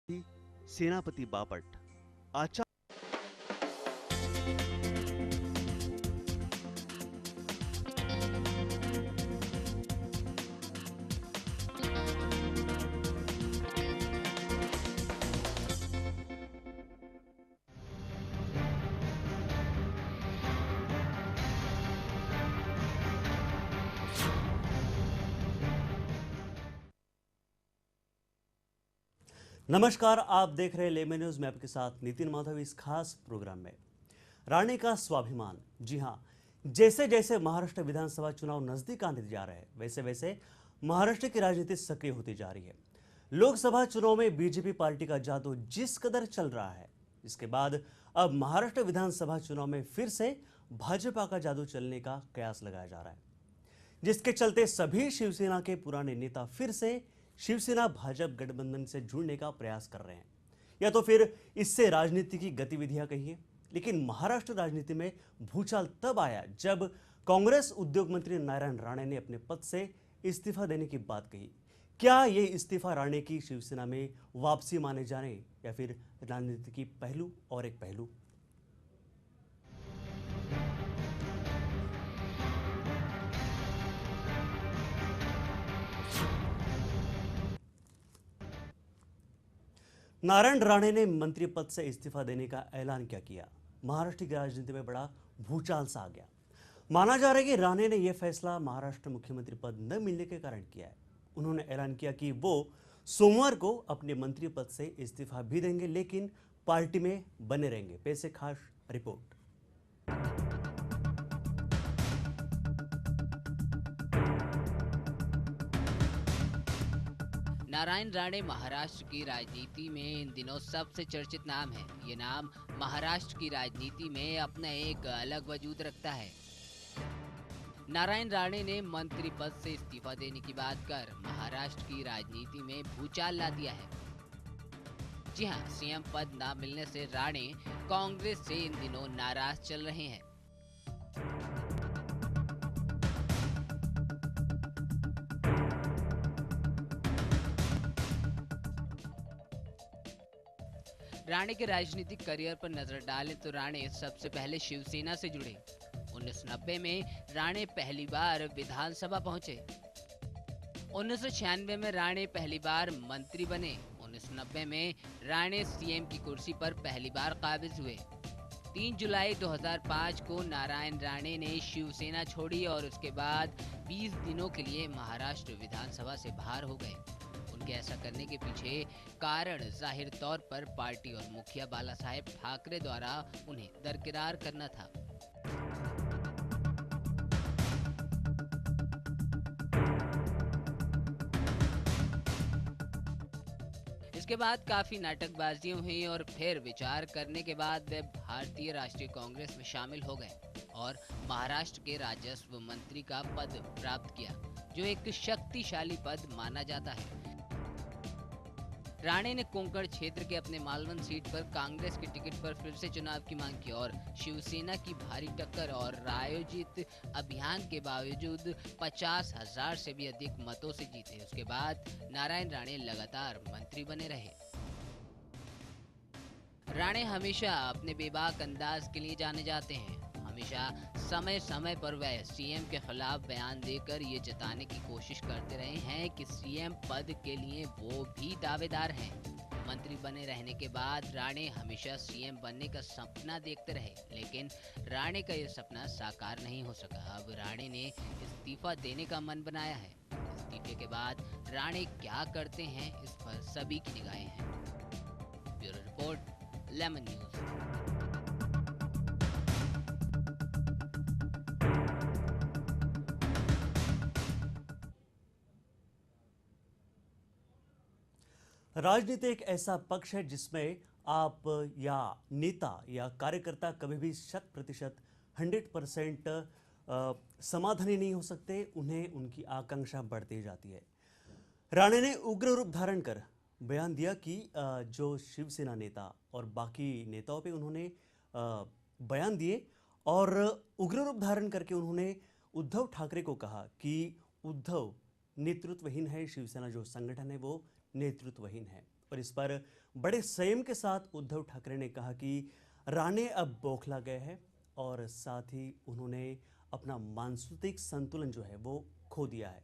सेनापति बापट आचार्य नमस्कार, आप देख रहे हैं लेमन न्यूज में आपके साथ नितिन माधव। इस खास प्रोग्राम में राणे का स्वाभिमान। जी हां, जैसे जैसे महाराष्ट्र विधानसभा चुनाव नजदीक आने जा रहे हैं वैसे वैसे महाराष्ट्र की राजनीति सक्रिय होती जा रही है। लोकसभा चुनाव में बीजेपी पार्टी का जादू जिस कदर चल रहा है, इसके बाद अब महाराष्ट्र विधानसभा चुनाव में फिर से भाजपा का जादू चलने का कयास लगाया जा रहा है, जिसके चलते सभी शिवसेना के पुराने नेता फिर से शिवसेना भाजपा गठबंधन से जुड़ने का प्रयास कर रहे हैं, या तो फिर इससे राजनीति की गतिविधियां कहिए। लेकिन महाराष्ट्र राजनीति में भूचाल तब आया जब कांग्रेस उद्योग मंत्री नारायण राणे ने अपने पद से इस्तीफा देने की बात कही। क्या ये इस्तीफा राणे की शिवसेना में वापसी माने जाने या फिर राजनीति की पहलू और एक पहलू? नारायण राणे ने मंत्री पद से इस्तीफा देने का ऐलान क्या किया? महाराष्ट्र की राजनीति में बड़ा भूचाल सा आ गया। माना जा रहा है कि राणे ने यह फैसला महाराष्ट्र मुख्यमंत्री पद न मिलने के कारण किया है। उन्होंने ऐलान किया कि वो सोमवार को अपने मंत्री पद से इस्तीफा भी देंगे, लेकिन पार्टी में बने रहेंगे। पेश है खास रिपोर्ट। नारायण राणे महाराष्ट्र की राजनीति में इन दिनों सबसे चर्चित नाम है। ये नाम महाराष्ट्र की राजनीति में अपना एक अलग वजूद रखता है। नारायण राणे ने मंत्री पद से इस्तीफा देने की बात कर महाराष्ट्र की राजनीति में भूचाल ला दिया है। जी हां, सीएम पद ना मिलने से राणे कांग्रेस से इन दिनों नाराज चल रहे हैं। राणे के राजनीतिक करियर पर नजर डालें तो राणे सबसे पहले शिवसेना से जुड़े। 1990 में राणे पहली बार विधानसभा पहुंचे। 1996 में राणे पहली बार मंत्री बने। 1990 में राणे सीएम की कुर्सी पर पहली बार काबिज हुए। 3 जुलाई 2005 को नारायण राणे ने शिवसेना छोड़ी और उसके बाद 20 दिनों के लिए महाराष्ट्र विधानसभा से बाहर हो गए। उनके ऐसा करने के पीछे कारण जाहिर तौर पर पार्टी और मुखिया बाला साहेब ठाकरे द्वारा उन्हें दरकिरार करना था। इसके बाद काफी नाटकबाजियां हुई और फिर विचार करने के बाद वे भारतीय राष्ट्रीय कांग्रेस में शामिल हो गए और महाराष्ट्र के राजस्व मंत्री का पद प्राप्त किया, जो एक शक्तिशाली पद माना जाता है। राणे ने कोंकण क्षेत्र के अपने मालवन सीट पर कांग्रेस के टिकट पर फिर से चुनाव की मांग की और शिवसेना की भारी टक्कर और आयोजित अभियान के बावजूद 50,000 से भी अधिक मतों से जीते। उसके बाद नारायण राणे लगातार मंत्री बने रहे। राणे हमेशा अपने बेबाक अंदाज के लिए जाने जाते हैं। हमेशा समय समय पर वह सीएम के खिलाफ बयान देकर ये जताने की कोशिश करते रहे हैं कि सीएम पद के लिए वो भी दावेदार हैं। मंत्री बने रहने के बाद राणे हमेशा सीएम बनने का सपना देखते रहे, लेकिन राणे का ये सपना साकार नहीं हो सका। अब राणे ने इस्तीफा देने का मन बनाया है। इस्तीफे के बाद राणे क्या करते हैं, इस पर सभी की निगाहें हैं। Bureau report, lemon news. राजनीति एक ऐसा पक्ष है जिसमें आप या नेता या कार्यकर्ता कभी भी 100% 100% समाधानी नहीं हो सकते। उन्हें उनकी आकांक्षा बढ़ती जाती है। राणे ने उग्र रूप धारण कर बयान दिया कि जो शिवसेना नेता और बाकी नेताओं पे उन्होंने बयान दिए और उग्र रूप धारण करके उन्होंने उद्धव ठाकरे को कहा कि उद्धव नेतृत्वहीन है, शिवसेना जो संगठन है वो नेतृत्वहीन है। और इस पर बड़े संयम के साथ उद्धव ठाकरे ने कहा कि राणे अब बौखला गए हैं और साथ ही उन्होंने अपना मानसिक संतुलन जो है वो खो दिया है।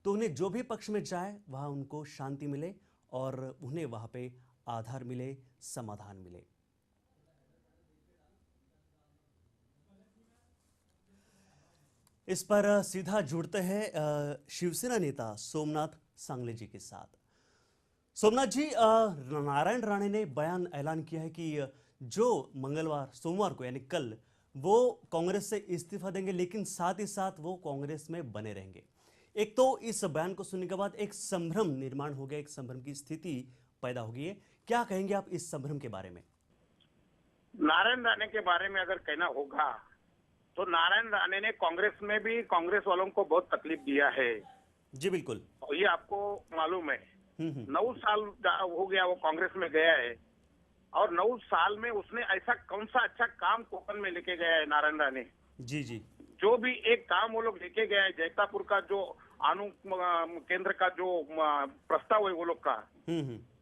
तो उन्हें जो भी पक्ष में जाए वहाँ उनको शांति मिले और उन्हें वहाँ पे आधार मिले, समाधान मिले। इस पर सीधा जुड़ते हैं शिवसेना नेता सोमनाथ सांगले जी के साथ। सोमनाथ जी, नारायण राणे ने बयान ऐलान किया है कि जो सोमवार को यानी कल वो कांग्रेस से इस्तीफा देंगे, लेकिन साथ ही साथ वो कांग्रेस में बने रहेंगे। एक तो इस बयान को सुनने के बाद एक संभ्रम निर्माण हो गया, एक संभ्रम की स्थिति पैदा हो गई है। क्या कहेंगे आप इस संभ्रम के बारे में? नारायण राणे के बारे में अगर कहना होगा तो नारायण राणे ने कांग्रेस में भी कांग्रेस वालों को बहुत तकलीफ दिया है। जी बिल्कुल। और ये आपको मालूम है। 9 साल हो गया वो कांग्रेस में गया है और 9 साल में उसने ऐसा कौन सा अच्छा काम कोकण में लेके गया है नारायण राणे। जी जी। जो भी एक काम वो लोग लेके गए, जैतापुर का जो अणु केंद्र का जो प्रस्ताव है वो लोग का,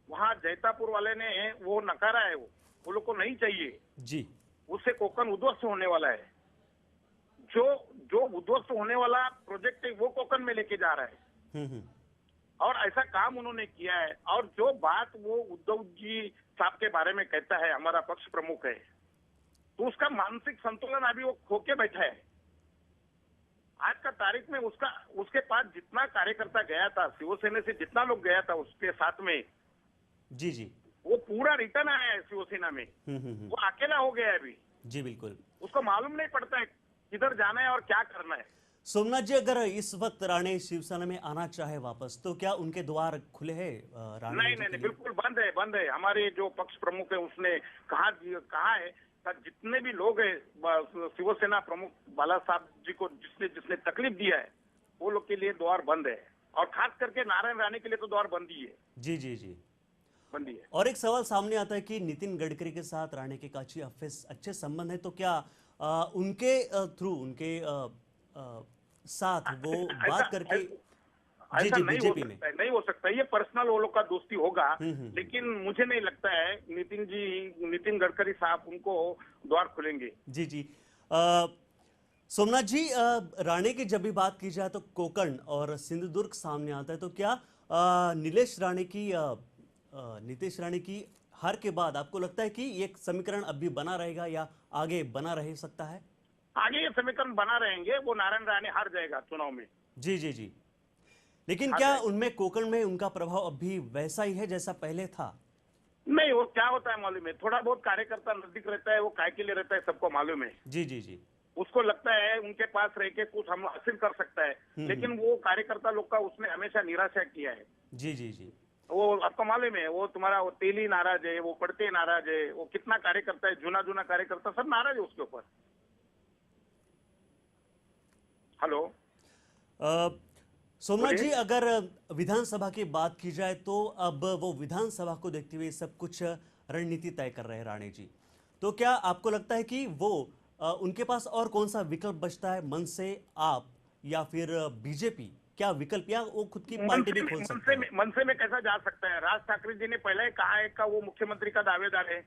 वहाँ जैतापुर वाले ने वो नकारा है। वो लोग को नहीं चाहिए जी। उससे कोकण उद्ध्वस्त होने वाला है। जो उद्ध्वस्त होने वाला प्रोजेक्ट है वो कोकण में लेके जा रहा है और ऐसा काम उन्होंने किया है। और जो बात वो उद्धव जी साहब के बारे में कहता है, हमारा पक्ष प्रमुख है, तो उसका मानसिक संतुलन अभी वो खो के बैठा है। आज का तारीख में उसके पास जितना कार्यकर्ता गया था, शिवसेना से जितना लोग गया था उसके साथ में, जी जी, वो पूरा रिटर्न आया है शिवसेना में। वो अकेला हो गया है अभी। जी बिल्कुल। उसको मालूम नहीं पड़ता है किधर जाना है और क्या करना है। सोमनाथ जी, अगर इस वक्त राणे शिवसेना में आना चाहे वापस, तो क्या उनके द्वार खुले हैं? नहीं, बिल्कुल बंद है। हमारे जो पक्ष प्रमुख है उसने कहा है कि जितने भी लोग हैं शिवसेना प्रमुख बाला साहब जी को जिसने तकलीफ दिया है वो लोग के लिए द्वार बंद है, और खास करके नारायण राणे के लिए तो द्वार बंद ही है। जी जी जी, बंद ही है। और एक सवाल सामने आता है कि नितिन गडकरी के साथ राणे के काफी अच्छे संबंध है, तो क्या उनके थ्रू उनके साथ वो बात करके जी जी बीजेपी में नहीं हो सकता। ये पर्सनल वो लोग का दोस्ती होगा, लेकिन मुझे नहीं लगता है नितिन गडकरी साहब उनको द्वार खुलेंगे। जी जी। सोमनाथ जी, राणे की जब भी बात की जाए तो कोकण और सिंधुदुर्ग सामने आता है, तो क्या नीतीश राणे की हार के बाद आपको लगता है कि ये समीकरण अभी बना रहेगा या आगे बना रह सकता है? आगे ये समीकरण बना रहेंगे। वो नारायण राणे हार जाएगा चुनाव में। जी जी जी, लेकिन क्या उनमें कोकण में उनका प्रभाव अभी वैसा ही है जैसा पहले था? नहीं, वो क्या होता है मालूम है, थोड़ा बहुत कार्यकर्ता नजदीक रहता है, वो काय के लिए रहता है सबको मालूम है। जी जी जी। उसको लगता है उनके पास रह के कुछ हम हासिल कर सकता है, लेकिन वो कार्यकर्ता लोग का उसने हमेशा निराशा किया है। जी जी जी। वो आपको मालूम है, वो तुम्हारा वो तेली नाराज है, वो पड़ते नाराज है, वो कितना कार्यकर्ता है, जुना कार्यकर्ता सब नाराज है उसके ऊपर। हेलो सोमनाथ जी, अगर विधानसभा की बात की जाए तो अब वो विधानसभा को देखते हुए सब कुछ रणनीति तय कर रहे हैं राणे जी, तो क्या आपको लगता है कि वो उनके पास और कौन सा विकल्प बचता है, मन से आप या फिर बीजेपी? क्या विकल्प, या वो खुद की पार्टी भी खोल सकते हैं? मनसे में कैसा जा सकता है? राज ठाकरे जी ने पहले ही कहा है कि वो मुख्यमंत्री का दावेदार है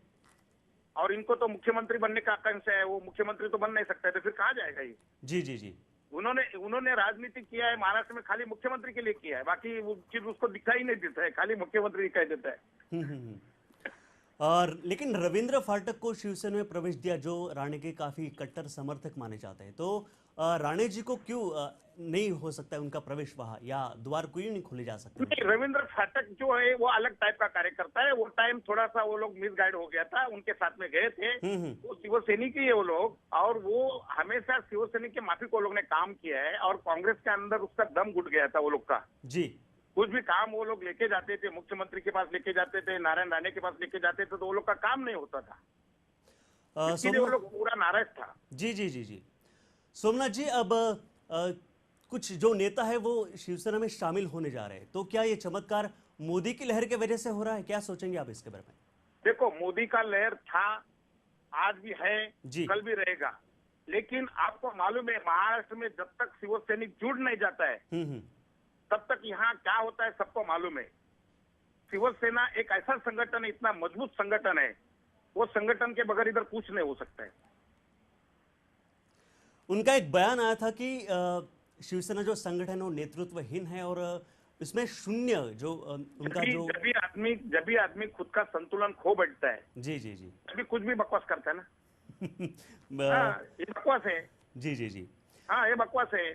और इनको तो मुख्यमंत्री बनने का आकांक्षा है। वो मुख्यमंत्री तो बन नहीं सकता है, तो फिर कहाँ जाएगा ये? जी जी जी। उन्होंने राजनीति किया है महाराष्ट्र में, खाली मुख्यमंत्री के लिए किया है, बाकी वो चीज उसको दिखाई नहीं देता है, खाली मुख्यमंत्री दिखाई देता है। और लेकिन रविंद्र फाटक को शिवसेना में प्रवेश दिया, जो राणे के काफी कट्टर समर्थक माने जाते हैं, तो राणे जी को क्यों नहीं हो सकता है उनका प्रवेश वहां, या द्वार क्यों नहीं खोले जा सकते? नहीं, रविंद्र फाटक जो है वो अलग टाइप का कार्यकर्ता है। वो टाइम थोड़ा सा वो लोग मिसगाइड हो गया था, उनके साथ में गए थे। वो शिवसैनिक ही है वो लोग, और वो हमेशा शिवसैनिक के माफिक वो लोग ने काम किया है, और कांग्रेस के अंदर उसका दम घुट गया था वो लोग का। जी, कुछ भी काम वो लोग लेके जाते थे, मुख्यमंत्री के पास लेके जाते थे, नारायण राणे के पास लेके जाते थे, तो वो लोग का काम नहीं होता था, इसलिए वो लोग पूरा नाराज था। जी जी जी जी। सोमनाथ जी, अब कुछ जो नेता है वो शिवसेना में शामिल होने जा रहे हैं, तो क्या ये चमत्कार मोदी की लहर की वजह से हो रहा है? क्या सोचेंगे आप इसके बारे में? देखो, मोदी का लहर था, आज भी है, कल भी रहेगा, लेकिन आपको मालूम है महाराष्ट्र में जब तक शिवसैनिक जुड़ नहीं जाता है तब तक यहाँ क्या होता है सबको मालूम है। शिवसेना एक ऐसा संगठन है, इतना मजबूत संगठन है, वो संगठन के बगैर इधर कुछ नहीं हो सकता है। उनका एक बयान आया था कि शिवसेना जो संगठन है वो नेतृत्वहीन है और इसमें शून्य जो उनका जो जब भी आदमी खुद का संतुलन खो बैठता है, जी जी जी तभी कुछ भी बकवास करता है ना। हाँ, ये बकवास है। जी जी जी हाँ, ये बकवास है।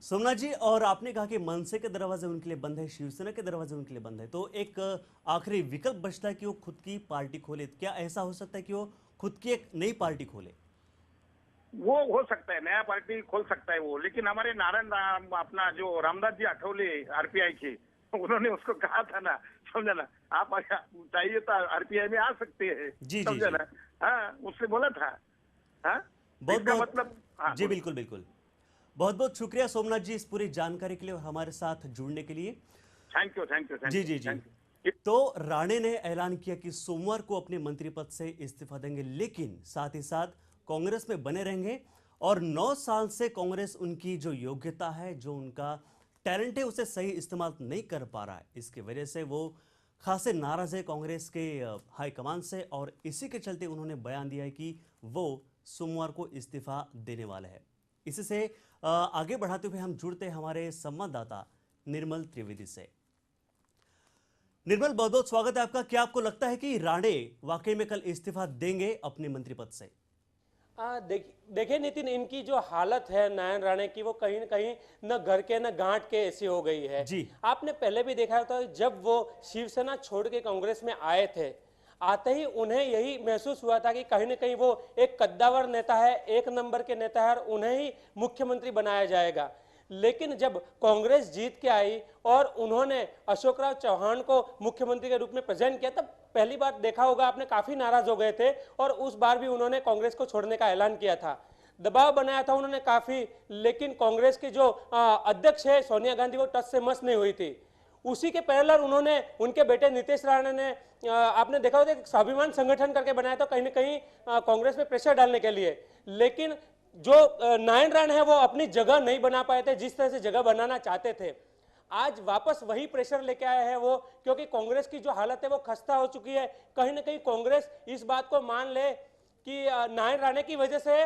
सोमनाथ जी, और आपने कहा कि मनसे के दरवाजे उनके लिए बंद है, शिवसेना के दरवाजे उनके लिए बंद है, तो एक आखिरी विकल्प बचता है कि वो खुद की पार्टी खोले। क्या ऐसा हो सकता है कि वो खुद की एक नई पार्टी खोले? वो हो सकता है, नया पार्टी खोल सकता है वो, लेकिन हमारे अपना जो रामदास जी आठवले आरपीआई के, उन्होंने उसको कहा था ना, समझा ना, आप चाहिए तो आरपीआई में आ सकते हैं, जी समझा ना। हाँ, उसने बोला था। हाँ, बहुत इसका बहुत मतलब। हाँ, जी बिल्कुल बिल्कुल। बहुत बहुत शुक्रिया सोमनाथ जी इस पूरी जानकारी के लिए और हमारे साथ जुड़ने के लिए। Thank you, thank you, thank जी यू, जी जी। Thank you. तो राणे ने ऐलान किया कि सोमवार को अपने मंत्री पद से इस्तीफा देंगे, लेकिन साथ ही साथ कांग्रेस में बने रहेंगे और 9 साल से कांग्रेस उनकी जो योग्यता है, जो उनका टैलेंट है, उसे सही इस्तेमाल नहीं कर पा रहा है। इसकी वजह से वो खासे नाराज है कांग्रेस के हाईकमान से और इसी के चलते उन्होंने बयान दिया है कि वो सोमवार को इस्तीफा देने वाले हैं। इसी से आगे बढ़ाते हुए हम जुड़ते हैं हमारे संवाददाता निर्मल त्रिवेदी से। निर्मल, बहुत बहुत स्वागत है आपका। क्या आपको लगता है कि राणे वाकई में कल इस्तीफा देंगे अपने मंत्री पद से? देखिए नितिन, इनकी जो हालत है नारायण राणे की, वो कहीं न कहीं न घर के न गांठ के ऐसी हो गई है जी। आपने पहले भी देखा था, जब वो शिवसेना छोड़ के कांग्रेस में आए थे, आते ही उन्हें यही महसूस हुआ था कि कहीं न कहीं वो एक कद्दावर नेता है, एक नंबर के नेता है और उन्हें ही मुख्यमंत्री बनाया जाएगा। लेकिन जब कांग्रेस जीत के आई और उन्होंने अशोकराव चौहान को मुख्यमंत्री के रूप में प्रेजेंट किया, तब पहली बार देखा होगा आपने, काफी नाराज हो गए थे और उस बार भी उन्होंने कांग्रेस को छोड़ने का ऐलान किया था, दबाव बनाया था उन्होंने काफी। लेकिन कांग्रेस की जो अध्यक्ष है सोनिया गांधी, वो टस से मस नहीं हुई थी। उसी के पैरेलल उन्होंने उनके बेटे नीतीश राणे ने आपने देखा होगा एक स्वाभिमान संगठन करके बनाया था, कहीं ना कहीं कांग्रेस में प्रेशर डालने के लिए। लेकिन जो नारायण राणे है वो अपनी जगह नहीं बना पाए थे जिस तरह से जगह बनाना चाहते थे। आज वापस वही प्रेशर लेके आए हैं वो, क्योंकि कांग्रेस की जो हालत है वो खस्ता हो चुकी है। कहीं ना कहीं कांग्रेस इस बात को मान ले कि नारायण राणे की वजह से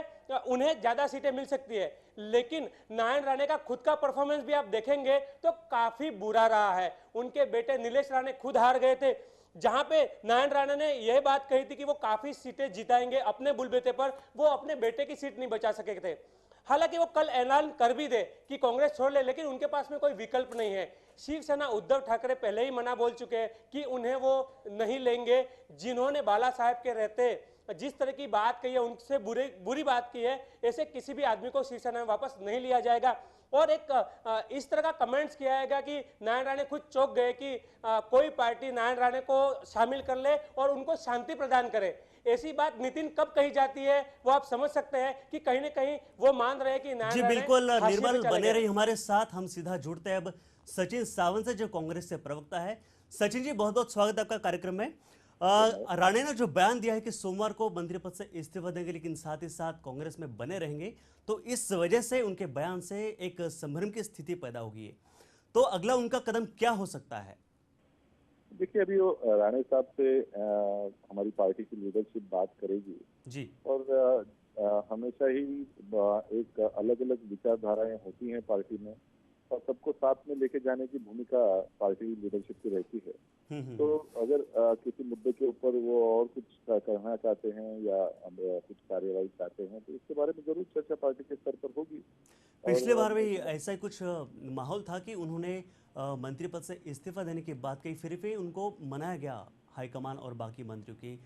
उन्हें ज्यादा सीटें मिल सकती है, लेकिन नारायण राणे का खुद का परफॉर्मेंस भी आप देखेंगे तो काफी बुरा रहा है। उनके बेटे नीलेश राणे खुद हार गए थे, जहां पे नारायण राणे ने यह बात कही थी कि वो काफी सीटें जिताएंगे अपने बुलबुते पर, वो अपने बेटे की सीट नहीं बचा सके थे। हालांकि वो कल ऐलान कर भी दे कि कांग्रेस छोड़ ले, लेकिन उनके पास में कोई विकल्प नहीं है। शिवसेना उद्धव ठाकरे पहले ही मना बोल चुके हैं कि उन्हें वो नहीं लेंगे। जिन्होंने बाला साहेब के रहते जिस तरह की बात कही है, उनसे बुरी बात की है, ऐसे किसी भी आदमी को शिवसेना में वापस नहीं लिया जाएगा। और एक इस तरह का कमेंट्स किया जाएगा कि नारायण राणे खुद चौंक गए कि कोई पार्टी नारायण राणे को शामिल कर ले और उनको शांति प्रदान करे। ऐसी बात नितिन कब कही जाती है वो आप समझ सकते हैं कि कहीं ना कहीं वो मान रहे हैं कि नारायण जी राणे बिल्कुल। हाशिए पे निर्मल चले बने गए। रही हमारे साथ, हम सीधा जुड़ते हैं अब सचिन सावंत से जो कांग्रेस से प्रवक्ता है। सचिन जी, बहुत बहुत स्वागत है आपका कार्यक्रम में। राणे ने जो बयान दिया है कि सोमवार को मंत्री पद से इस्तीफा देंगे लेकिन साथ ही साथ कांग्रेस में बने रहेंगे, तो इस वजह से उनके बयान से एक संभ्रम की स्थिति पैदा होगी, तो अगला उनका कदम क्या हो सकता है? देखिए, अभी वो राणे साहब से हमारी पार्टी की लीडरशिप बात करेगी जी। और हमेशा ही एक अलग अलग विचारधाराएं होती हैं पार्टी में और सबको साथ में लेके जाने की भूमिका पार्टी लीडरशिप की रहती है। तो अगर किसी मुद्दे के ऊपर वो और कुछ करना चाहते हैं या कुछ कार्यवाही चाहते हैं तो इसके बारे में जरूर चर्चा पार्टी के स्तर पर होगी। पिछले बार भी ऐसा ही कुछ माहौल था कि उन्होंने मंत्री पद से इस्तीफा देने की बात कही, फिर भी उनको मनाया गया हाईकमान और बाकी मंत्रियों की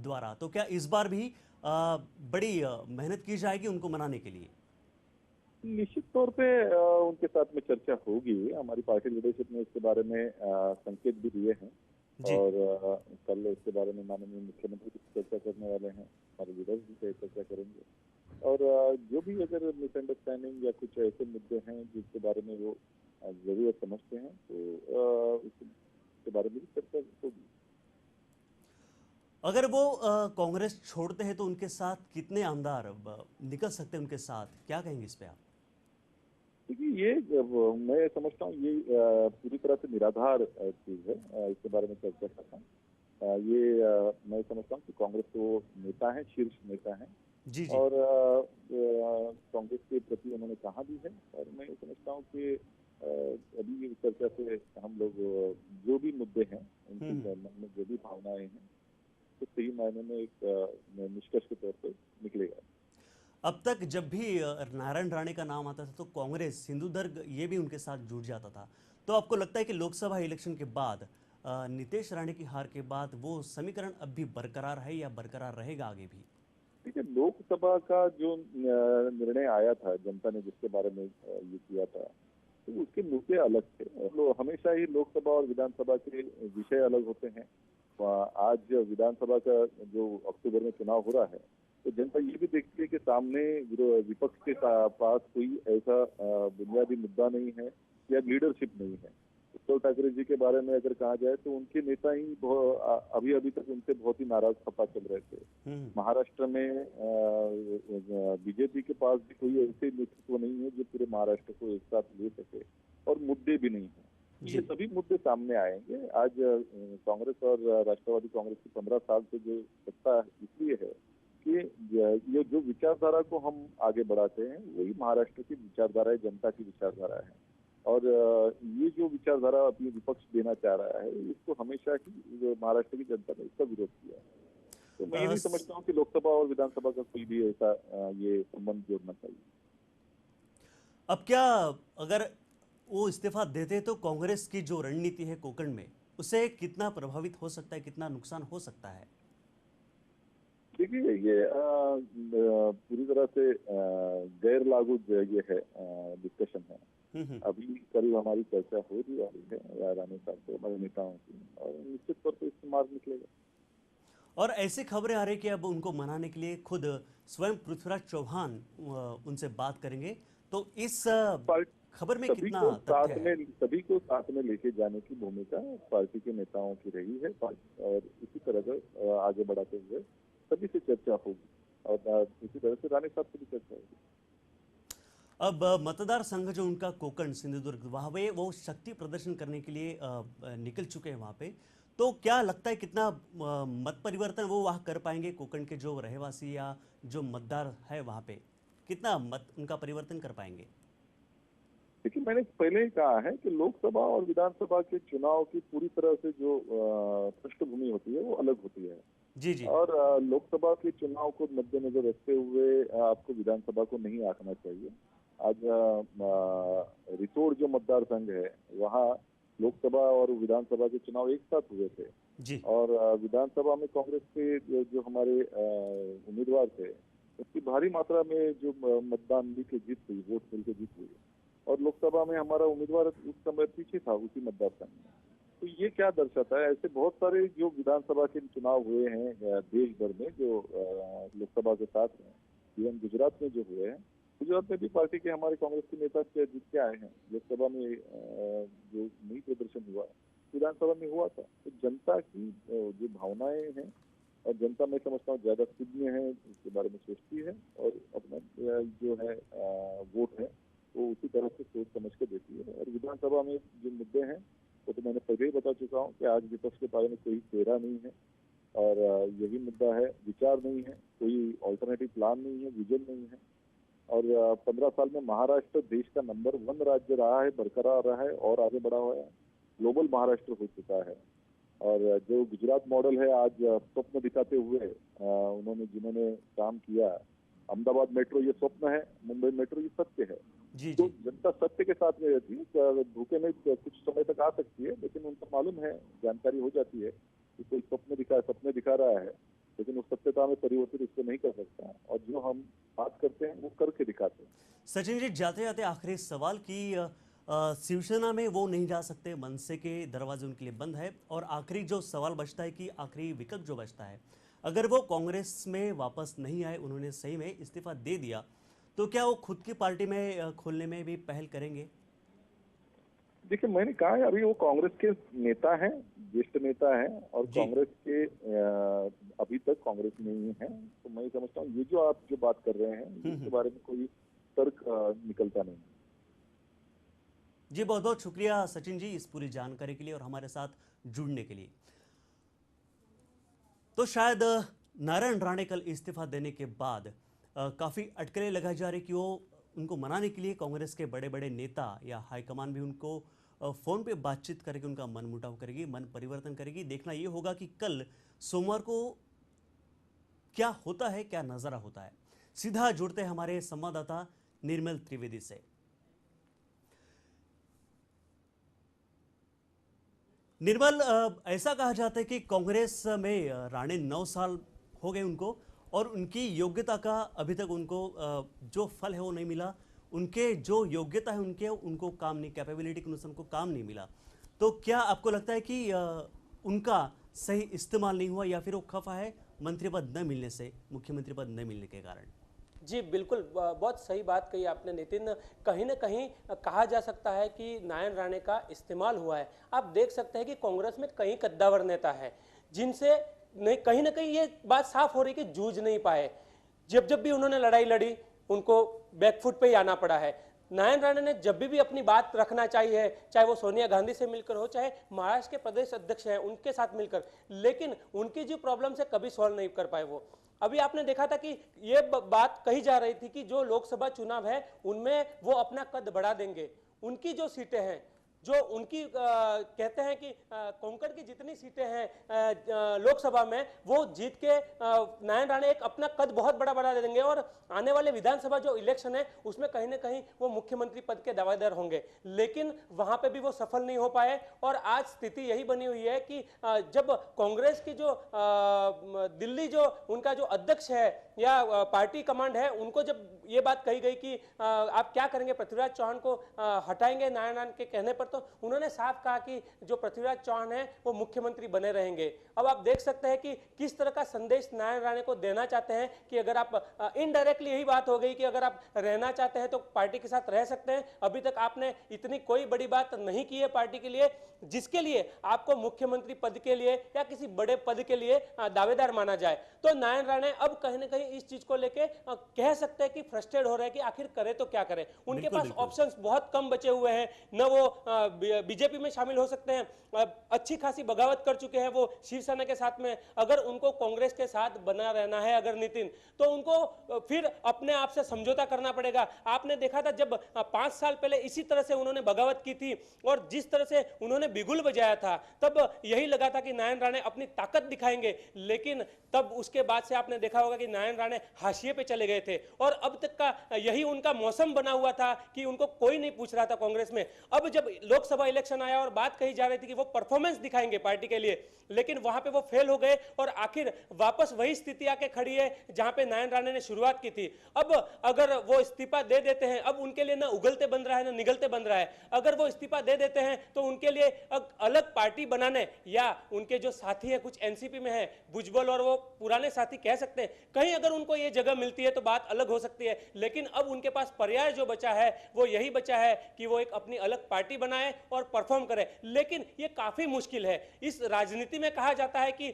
द्वारा। तो क्या इस बार भी बड़ी मेहनत की जाएगी उनको मनाने के लिए? निश्चित तौर पे उनके साथ में चर्चा होगी। हमारी पार्टी लीडरशिप ने इसके बारे में संकेत भी दिए हैं और कल इसके बारे में माननीय मुख्यमंत्री की चर्चा करने वाले हैं, हमारे लीडर्स भी चर्चा करेंगे और जो भी अगर मिसअंडरस्टैंडिंग या कुछ ऐसे मुद्दे हैं जिसके बारे में वो जरूरत समझते हैं तो उसके बारे में भी चर्चा होगी। अगर वो कांग्रेस छोड़ते हैं तो उनके साथ कितने आमदार निकल सकते हैं उनके साथ, क्या कहेंगे इस पे आप? क्योंकि ये मैं समझता हूँ ये पूरी तरह से निराधार चीज है। इसके बारे में चर्चा करना मैं समझता हूँ कि कांग्रेस तो नेता है, शीर्ष नेता है जी जी। और कांग्रेस के प्रति उन्होंने कहा भी है। और मैं समझता हूँ कि अभी इस चर्चा से हम लोग जो भी मुद्दे हैं उनके मन में जो भी भावनाएं हैं तो सही मायने में एक निष्कर्ष के तौर पर निकलेगा। अब तक जब भी नारायण राणे का नाम आता था तो कांग्रेस सिंधुदुर्ग ये भी उनके साथ जुड़ जाता था। तो आपको लगता है कि लोकसभा इलेक्शन के बाद नीतीश राणे की हार के बाद वो समीकरण अब भी बरकरार है या बरकरार रहेगा आगे भी? ठीक है, लोकसभा का जो निर्णय आया था, जनता ने जिसके बारे में ये किया था, तो उसके मुद्दे अलग थे और हमेशा ही लोकसभा और विधानसभा के विषय अलग होते हैं। आज विधानसभा का जो अक्टूबर में चुनाव हो रहा है तो जनता ये भी देखती है कि सामने विपक्ष के पास कोई ऐसा बुनियादी मुद्दा नहीं है या लीडरशिप नहीं है। उद्धव ठाकरे जी के बारे में अगर कहा जाए तो उनके नेता ही अभी अभी तक उनसे बहुत ही नाराज खफा चल रहे थे। महाराष्ट्र में बीजेपी के पास भी कोई ऐसे नेतृत्व नहीं है जो पूरे महाराष्ट्र को एक साथ ले सके और मुद्दे भी नहीं है। ये सभी मुद्दे सामने आएंगे। आज कांग्रेस और राष्ट्रवादी कांग्रेस की 15 साल से जो सत्ता इसलिए है कि ये जो विचारधारा को हम आगे बढ़ाते हैं वही महाराष्ट्र की विचारधारा है, जनता की विचारधारा है। और ये जो विचारधारा अपनी विपक्ष देना चाह रहा है इसको हमेशा ही महाराष्ट्र की जनता ने इसका विरोध किया है। तो मैं ये नहीं समझता हूँ कि लोकसभा और विधानसभा का कोई भी ऐसा ये संबंध जोड़ना चाहिए। अब क्या अगर वो इस्तीफा देते तो कांग्रेस की जो रणनीति है कोंकण में उसे कितना प्रभावित हो सकता है, कितना नुकसान हो सकता है? देखिए ये पूरी तरह से गैर लागू ये है डिस्कशन है। अभी करीब हमारी चर्चा हो रही है राणे साहब से, हमारे नेताओं की, और निश्चित तौर पर इससे मार्ग निकलेगा। और ऐसी खबरें आ रही कि अब उनको मनाने के लिए खुद स्वयं पृथ्वीराज चौहान उनसे बात करेंगे। तो इस खबर में कितना तथ्य है? सभी को साथ में लेके जाने की भूमिका पार्टी के नेताओं की रही है और इसी तरह से आगे बढ़ाते हुए सभी से चर्चा होगी और इसी तरह से राणे साहब से भी चर्चा होगी। अब मतदार संघ जो उनका कोंकण सिंधुदुर्ग वहाँ पे वो शक्ति प्रदर्शन करने के लिए निकल चुके हैं वहाँ पे। तो क्या लगता है कितना मत परिवर्तन वो वहाँ कर पाएंगे? कोंकण के जो रहवासी या जो मतदार है वहाँ पे कितना मत उनका परिवर्तन कर पाएंगे? देखिए मैंने पहले ही कहा है कि लोकसभा और विधानसभा के चुनाव की पूरी तरह से जो पृष्ठभूमि होती है वो अलग होती है। जी जी। और लोकसभा के चुनाव को मद्देनजर रखते हुए आपको विधानसभा को नहीं आंकना चाहिए। आज रिसोड जो मतदार संघ है वहाँ लोकसभा और विधानसभा के चुनाव एक साथ हुए थे जी। और विधानसभा में कांग्रेस के जो हमारे उम्मीदवार थे उसकी भारी मात्रा में जो मतदान मिल के जीत हुई, वोट मिल के जीत हुई, और लोकसभा में हमारा उम्मीदवार उस समय पीछे था उसी मतदार संघ में। तो ये क्या दर्शाता है? ऐसे बहुत सारे जो विधानसभा के चुनाव हुए हैं देश भर में जो लोकसभा के साथ हैं, इवन गुजरात में जो हुए हैं, गुजरात में भी पार्टी के हमारे कांग्रेस के नेता जीत के आए हैं। लोकसभा में जो नहीं प्रदर्शन हुआ विधानसभा में हुआ था। तो जनता की जो भावनाएं हैं और जनता मैं समझता हूँ ज्यादा खुद में है, इसके बारे में सोचती है और अपना जो है वोट है वो उसी तरह से सोच समझ के देती है। और विधानसभा में जो मुद्दे हैं वो तो मैंने पहले ही बता चुका हूँ कि आज विपक्ष के बारे में कोई चेहरा नहीं है और यही मुद्दा है, विचार नहीं है, कोई ऑल्टरनेटिव प्लान नहीं है, विजन नहीं है। और 15 साल में महाराष्ट्र देश का नंबर 1 राज्य रहा है, बरकरार रहा है और आगे बढ़ा हुआ है, ग्लोबल महाराष्ट्र हो चुका है। और जो गुजरात मॉडल है आज स्वप्न दिखाते हुए जिन्होंने काम किया, अहमदाबाद मेट्रो ये स्वप्न है, मुंबई मेट्रो ये सत्य है। जी तो जी। जनता सत्य के साथ में रहती है, धोखे में कुछ समय तक आ सकती है, लेकिन उनको मालूम है, जानकारी हो जाती है कि कोई सपने दिखा रहा है, लेकिन उस सत्यता में परिवर्तन इसको नहीं कर सकता। और जो हम बात करते हैं वो करके दिखाते हैं। सचिन जी, जाते जाते आखिरी सवाल की शिवसेना में वो नहीं जा सकते, मनसे के दरवाजे उनके लिए बंद है, और आखिरी जो सवाल बचता है कि आखिरी विकल्प जो बचता है, अगर वो कांग्रेस में वापस नहीं आए, उन्होंने सही में इस्तीफा दे दिया, तो क्या वो खुद की पार्टी में खोलने में भी पहल करेंगे? देखिए मैंने कहा है अभी वो कांग्रेस के नेता हैं, ज्येष्ठ नेता हैं और कांग्रेस के अभी तक कांग्रेस में ही हैं। तो मैं समझता हूँ ये जो आप जो बात कर रहे हैं इसके बारे में कोई तर्क निकलता नहीं। जी बहुत बहुत शुक्रिया सचिन जी इस पूरी जानकारी के लिए और हमारे साथ जुड़ने के लिए। तो शायद नारायण राणे कल इस्तीफा देने के बाद काफ़ी अटकलें लगाई जा रही कि वो उनको मनाने के लिए कांग्रेस के बड़े बड़े नेता या हाईकमान भी उनको फ़ोन पे बातचीत करके उनका मन मुटाव करेगी, मन परिवर्तन करेगी। देखना ये होगा कि कल सोमवार को क्या होता है, क्या नज़ारा होता है। सीधा जुड़ते हैं हमारे संवाददाता निर्मल त्रिवेदी से। निर्मल, ऐसा कहा जाता है कि कांग्रेस में राणे 9 साल हो गए उनको और उनकी योग्यता का अभी तक उनको जो फल है वो नहीं मिला। उनके जो योग्यता है उनको काम नहीं, कैपेबिलिटी के अनुसार उनको काम नहीं मिला। तो क्या आपको लगता है कि उनका सही इस्तेमाल नहीं हुआ या फिर वो खफा है मंत्री पद न मिलने से, मुख्यमंत्री पद न मिलने के कारण? जी बिल्कुल, बहुत सही बात कही आपने नितिन। कहीं ना कहीं कहा जा सकता है कि नारायण राणे का इस्तेमाल हुआ है। आप देख सकते हैं कि कांग्रेस में कई कद्दावर नेता है जिनसे कहीं ना कहीं ये बात साफ हो रही कि जूझ नहीं पाए। जब भी उन्होंने लड़ाई लड़ी उनको बैकफुट पे ही आना पड़ा है। नारायण राणे ने जब भी अपनी बात रखना चाहिए, चाहे वो सोनिया गांधी से मिलकर हो, चाहे महाराष्ट्र के प्रदेश अध्यक्ष हैं उनके साथ मिलकर, लेकिन उनकी जो प्रॉब्लम से कभी सॉल्व नहीं कर पाए वो। अभी आपने देखा था कि ये बात कही जा रही थी कि जो लोकसभा चुनाव है उनमें वो अपना कद बढ़ा देंगे। उनकी जो सीटें हैं, जो उनकी कहते हैं कि कोंकण की जितनी सीटें हैं लोकसभा में, वो जीत के नारायण राणे एक अपना कद बहुत बड़ा बढ़ा दे देंगे और आने वाले विधानसभा जो इलेक्शन है उसमें कहीं ना कहीं वो मुख्यमंत्री पद के दावेदार होंगे। लेकिन वहां पे भी वो सफल नहीं हो पाए और आज स्थिति यही बनी हुई है कि जब कांग्रेस की जो दिल्ली जो उनका जो अध्यक्ष है या पार्टी कमांड है, उनको जब ये बात कही गई कि आप क्या करेंगे, पृथ्वीराज चौहान को हटाएंगे नारायण राणे के कहने पर, तो उन्होंने साफ कहा कि जो पृथ्वीराज चौहान है वो मुख्यमंत्री बने रहेंगे। अब आप देख सकते हैं कि किस तरह का संदेश नारायण राणे को देना चाहते हैं कि अगर आप इनडायरेक्टली यही बात हो गई कि अगर आप रहना चाहते हैं तो पार्टी के साथ रह सकते हैं। अभी तक आपने इतनी कोई बड़ी बात नहीं की है पार्टी के लिए जिसके लिए आपको मुख्यमंत्री पद के लिए या किसी बड़े पद के लिए दावेदार माना जाए। तो नारायण राणे अब कहीं ना कहीं इस चीज को लेके कह सकते हैं कि फ्रस्ट्रेट हो रहे हैं कि आखिर करे तो क्या करे। उनके पास ऑप्शंस बहुत कम बचे हुए हैं। न वो बीजेपी में शामिल हो सकते हैं, अच्छी खासी बगावत कर चुके हैं वो शिवसेना के साथ में। अगर उनको कांग्रेस के साथ बना रहना है अगर नितिन, तो उनको फिर अपने आप से समझौता करना पड़ेगा। आपने देखा था जब 5 साल पहले इसी तरह से उन्होंने बगावत की थी और जिस तरह से उन्होंने बिगुल बजाया था, तब यही लगा था कि नारायण राणे अपनी ताकत दिखाएंगे। लेकिन तब उसके बाद से आपने देखा होगा कि नारायण राणे हाशिए पे चले गए थे और अब तक का यही उनका मौसम बना हुआ था कि उनको कोई नहीं पूछ रहा था कांग्रेस में। अब जब लोकसभा इलेक्शन आया और बात कही जा रही थी कि वो परफॉर्मेंस दिखाएंगे पार्टी के लिए, लेकिन वहां पे वो फेल हो गए और आखिर वापस वही स्थिति आके खड़ी है जहां पे नारायण राणे ने शुरुआत की थी। अब अगर वो इस्तीफा दे देते हैं, अब उनके लिए ना उगलते बन रहा है ना निगलते बन रहा है। अगर वो इस्तीफा दे देते हैं तो उनके लिए अलग पार्टी बनाने या उनके जो साथी है कुछ एनसीपी में है, भुजबल और वो पुराने साथी कह सकते हैं, कहीं अगर उनको ये जगह मिलती है तो बात अलग हो सकती है। लेकिन अब उनके पास पर्याय जो बचा है वो यही बचा है कि वो एक अपनी अलग पार्टी बनाए और परफॉर्म करे। लेकिन ये काफी मुश्किल है। इस राजनीति में कहा जाता है कि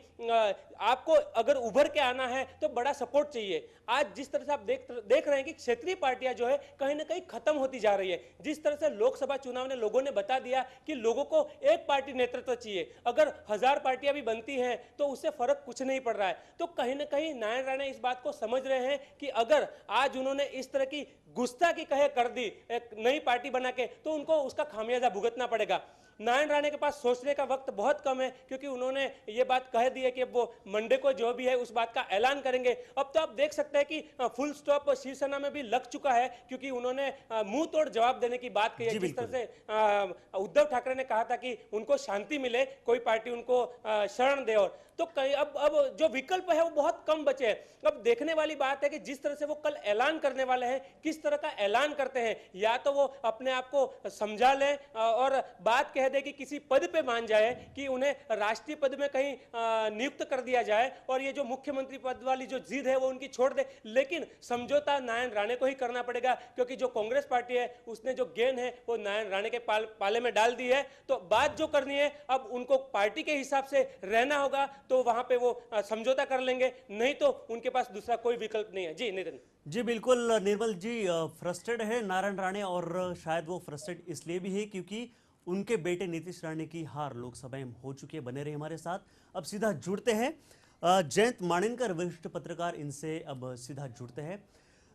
आपको अगर उभर के आना है तो बड़ा सपोर्ट चाहिए। आज जिस तरह से आप देख रहे हैं कि क्षेत्रीय पार्टियां जो है कहीं ना कहीं खत्म होती जा रही है। जिस तरह से लोकसभा चुनाव ने लोगों ने बता दिया कि लोगों को एक पार्टी नेतृत्व चाहिए, अगर 1000 पार्टियां भी बनती हैं तो उससे फर्क कुछ नहीं पड़ रहा है। तो कहीं ना कहीं नारायण राणे इस बात को समझ रहे हैं कि अगर आज उन्होंने इस तरह की गुस्ताखी कहे कर दी एक नई पार्टी बना के, तो उनको उसका खामियाजा भुगतना पड़ेगा। नारायण राणे के पास सोचने का वक्त बहुत कम है क्योंकि उन्होंने ये बात कह दी है कि वो मंडे को जो भी है उस बात का ऐलान करेंगे। अब तो आप देख सकते हैं कि फुल स्टॉप शिवसेना में भी लग चुका है क्योंकि उन्होंने मुंह तोड़ जवाब देने की बात कही है। जिस तरह से उद्धव ठाकरे ने कहा था कि उनको शांति मिले, कोई पार्टी उनको शरण दे, और तो अब जो विकल्प है वो बहुत कम बचे हैं। अब देखने वाली बात है कि जिस तरह से वो कल ऐलान करने वाले हैं, किस तरह का ऐलान करते हैं। या तो वो अपने आप को समझा लें और बात कह दे कि किसी पद पे मान जाए कि उन्हें राष्ट्रीय पद में कहीं नियुक्त कर दिया जाए और ये जो मुख्यमंत्री पद वाली जो जिद है वो उनकी छोड़ दे। लेकिन समझौता नारायण राणे को ही करना पड़ेगा क्योंकि जो कांग्रेस पार्टी है उसने जो गेंद है वो नारायण राणे के पाले में डाल दी है। तो बात जो करनी है अब उनको पार्टी के हिसाब से रहना होगा। तो वहां पे वो समझौता कर लेंगे, नहीं तो उनके पास दूसरा कोई विकल्प नहीं है। जी नितिन। जी बिल्कुल निर्मल जी, फ्रस्ट्रेट है नारायण राणे, और शायद वो फ्रस्ट्रेट इसलिए भी है क्योंकि उनके बेटे नीतीश राणे की हार लोकसभा में हो चुकी है। बने रहे हमारे साथ, अब सीधा जुड़ते हैं जयंत माणिनकर, वरिष्ठ पत्रकार, इनसे अब सीधा जुड़ते हैं।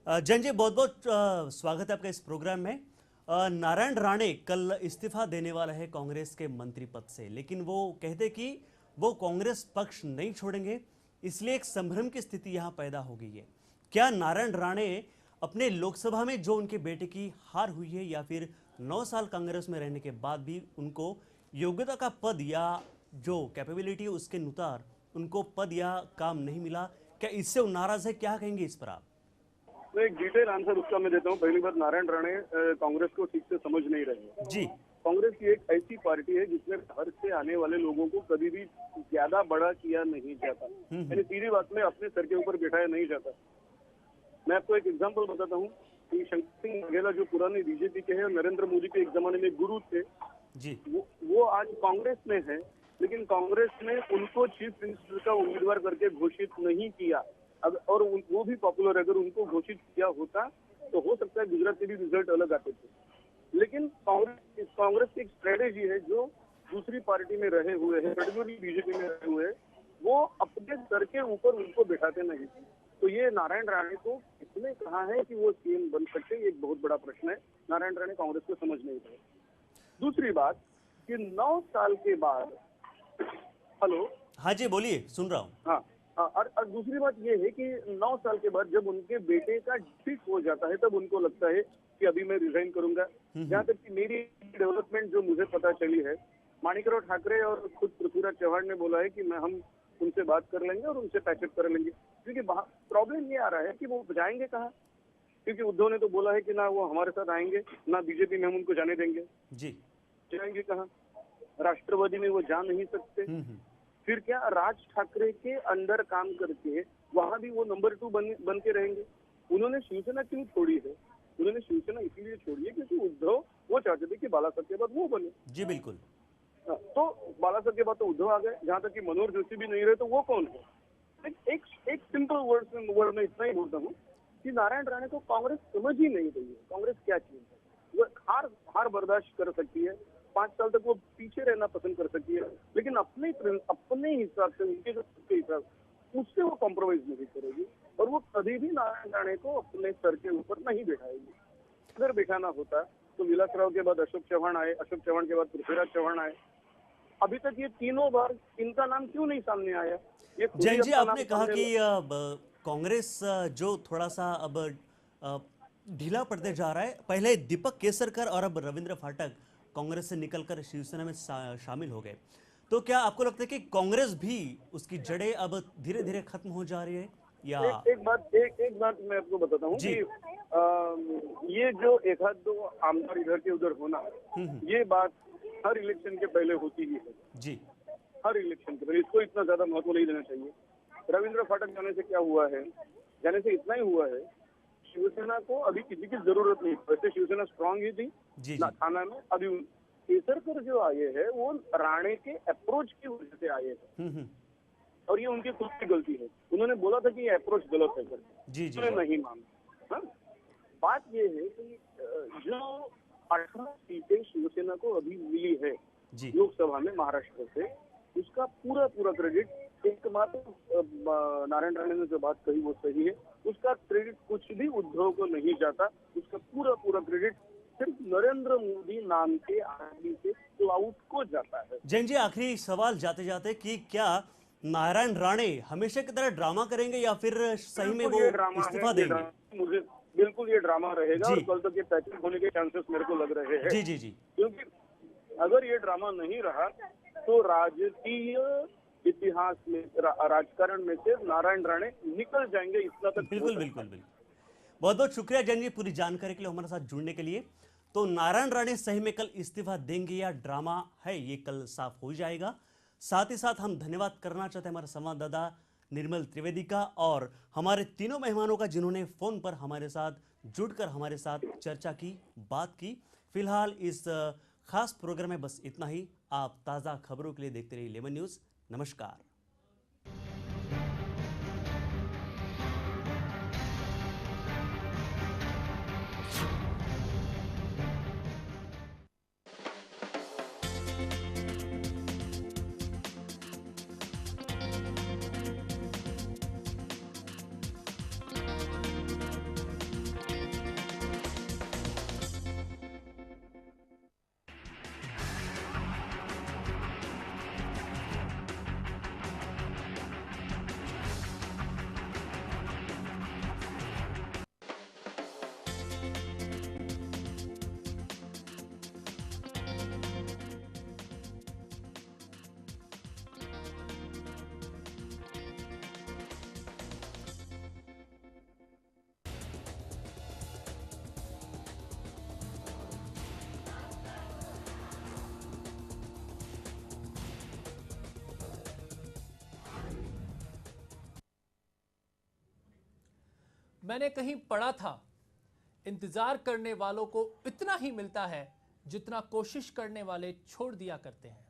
जयंत जी, बहुत बहुत स्वागत है आपका इस प्रोग्राम में। नारायण राणे कल इस्तीफा देने वाला है कांग्रेस के मंत्री पद से, लेकिन वो कहते कि वो कांग्रेस पक्ष नहीं छोड़ेंगे, इसलिए एक संभ्रम की स्थिति यहाँ पैदा हो गई है। क्या नारायण राणे अपने लोकसभा में जो उनके बेटे की हार हुई है, या फिर 9 साल कांग्रेस में रहने के बाद भी उनको योग्यता का पद या जो कैपेबिलिटी है उसके अनुसार उनको पद या काम नहीं मिला, क्या इससे वो नाराज है? क्या कहेंगे इस पर आप? तो एक डिटेल आंसर उसका मैं देता हूँ। पहली बात, नारायण राणे कांग्रेस को ठीक से समझ नहीं रहे जी। कांग्रेस की एक ऐसी पार्टी है जिसमें बाहर से आने वाले लोगों को कभी भी ज्यादा बड़ा किया नहीं जाता, यानी सीधी बात में अपने सर के ऊपर बिठाया नहीं जाता। मैं आपको एक एग्जांपल बताता हूँ कि शंकर सिंह वाघेला जो पुरानी बीजेपी के हैं और नरेंद्र मोदी के एक जमाने में गुरु थे जी, वो आज कांग्रेस में है, लेकिन कांग्रेस ने उनको चीफ मिनिस्टर का उम्मीदवार करके घोषित नहीं किया। और वो भी पॉपुलर, अगर उनको घोषित किया होता तो हो सकता है गुजरात के भी रिजल्ट अलग आते थे। लेकिन कांग्रेस की एक स्ट्रेटेजी है जो दूसरी पार्टी में रहे हुए हैं, पर्टिकुलरली बीजेपी में रहे हुए हैं, वो अपने सर के ऊपर उनको बिठाते नहीं। तो ये नारायण राणे को किसने कहा है कि वो सीएम बन सकते, एक बहुत बड़ा प्रश्न है। नारायण राणे कांग्रेस को समझ नहीं रहे। दूसरी बात कि 9 साल के बाद, हेलो, हाँ जी बोलिए, सुन रहा हूँ। हाँ, और दूसरी बात ये है कि 9 साल के बाद जब उनके बेटे का डिफीट हो जाता है तब उनको लगता है कि अभी मैं रिजाइन करूंगा। जहाँ तक कि मेरी डेवलपमेंट जो मुझे पता चली है, माणिकराव ठाकरे और खुद पृथ्वीराज चौहान ने बोला है कि हम उनसे बात कर लेंगे और उनसे पैचअप कर लेंगे। क्योंकि प्रॉब्लम ये आ रहा है कि वो जाएंगे कहाँ, क्योंकि उद्धव ने तो बोला है कि ना वो हमारे साथ आएंगे ना बीजेपी में हम उनको जाने देंगे। जी, जाएंगे कहाँ? राष्ट्रवादी में वो जा नहीं सकते। फिर क्या राज ठाकरे के अंडर काम करके वहां भी वो नंबर 2 बन के रहेंगे? उन्होंने शिवसेना क्यों छोड़ी है? उन्होंने शिवसेना इसीलिए छोड़ी है क्योंकि उद्धव वो चाहते थे कि बालासाहेब के बाद वो बने। जी बिल्कुल। तो बालासाहेब के बाद तो उद्धव आ गए, जहाँ तक कि मनोहर जोशी भी नहीं रहे तो वो कौन है? एक सिंपल वर्ड में इतना ही बोलता हूँ कि नारायण राणे को कांग्रेस समझ ही नहीं रही है। कांग्रेस क्या चीज है? वो हार बर्दाश्त कर सकती है, 5 साल तक वो पीछे रहना पसंद कर सकती है, लेकिन अपने हिसाब से, उनके हिसाब उससे वो कॉम्प्रोमाइज नहीं करेगी। और वो कभी भी नारायण राणे को अपने सर के ऊपर नहीं बैठाएगी। अगर बैठाना होता तो विलासराव के बाद अशोक चौहान आए, अशोक चौहान के बाद पृथ्वीराज चौहान आए। अभी तक ये तीनों बार इनका नाम क्यों नहीं सामने आया? जयंत जी, आपने कहा कि कांग्रेस जो थोड़ा सा अब ढीला पड़ते जा रहा है। पहले दीपक केसरकर और अब रविंद्र फाटक कांग्रेस से निकलकर शिवसेना में शामिल हो गए, तो क्या आपको लगता है कि कांग्रेस भी उसकी जड़ें अब धीरे धीरे खत्म हो जा रही है? या एक बात मैं आपको बताता हूँ कि ये जो एक आध दो आमदार इधर के उधर होना, ये बात हर इलेक्शन के पहले होती ही है जी, हर इलेक्शन के पहले। इसको इतना ज्यादा महत्व नहीं देना चाहिए। रविंद्र फाटक जाने से क्या हुआ है? जाने से इतना ही हुआ है, शिवसेना को अभी किसी की जरूरत नहीं। वैसे शिवसेना स्ट्रांग ही थी थाना में। अभी केसरकर जो आए हैं वो राणे के अप्रोच की वजह से आए हैं, और ये उनकी खुद की गलती है। उन्होंने बोला था कि ये अप्रोच गलत है करके, जी जी, उन्होंने नहीं माना। बात ये है कि जो 18 सीटें शिवसेना को अभी मिली है लोकसभा में महाराष्ट्र से, उसका पूरा क्रेडिट एकमात्र नारायण राणे ने जो बात कही वो सही है। उसका क्रेडिट कुछ भी उद्धव को नहीं जाता, उसका पूरा क्रेडिट सिर्फ नरेंद्र मोदी नाम के आदमी के क्लाउड को जाता है। जैन जी, आखिरी सवाल जाते जाते कि क्या नारायण राणे हमेशा की तरह ड्रामा करेंगे या फिर सही में वो इस्तीफा देंगे? मुझे बिल्कुल ये ड्रामा रहेगा और कल तक ये पैचअप होने के चांसेस मेरे को लग रहे हैं। जी जी जी, क्योंकि अगर ये ड्रामा नहीं रहा तो राजकीय इतिहास में, राजकारण में से नारायण राणे निकल जाएंगे, इतना तक बिल्कुल बिल्कुल बिल्कुल। बहुत बहुत शुक्रिया जैन जी पूरी जानकारी के लिए, हमारे साथ जुड़ने के लिए। तो नारायण राणे सही में कल इस्तीफा देंगे या ड्रामा है, ये कल साफ हो जाएगा। साथ ही साथ हम धन्यवाद करना चाहते हैं हमारे संवाददाता निर्मल त्रिवेदी का और हमारे तीनों मेहमानों का जिन्होंने फोन पर हमारे साथ जुड़कर हमारे साथ चर्चा की, बात की। फिलहाल इस खास प्रोग्राम में बस इतना ही। आप ताज़ा खबरों के लिए देखते रहिए लेमन न्यूज़। नमस्कार। मैंने कहीं पढ़ा था, इंतजार करने वालों को इतना ही मिलता है जितना कोशिश करने वाले छोड़ दिया करते हैं।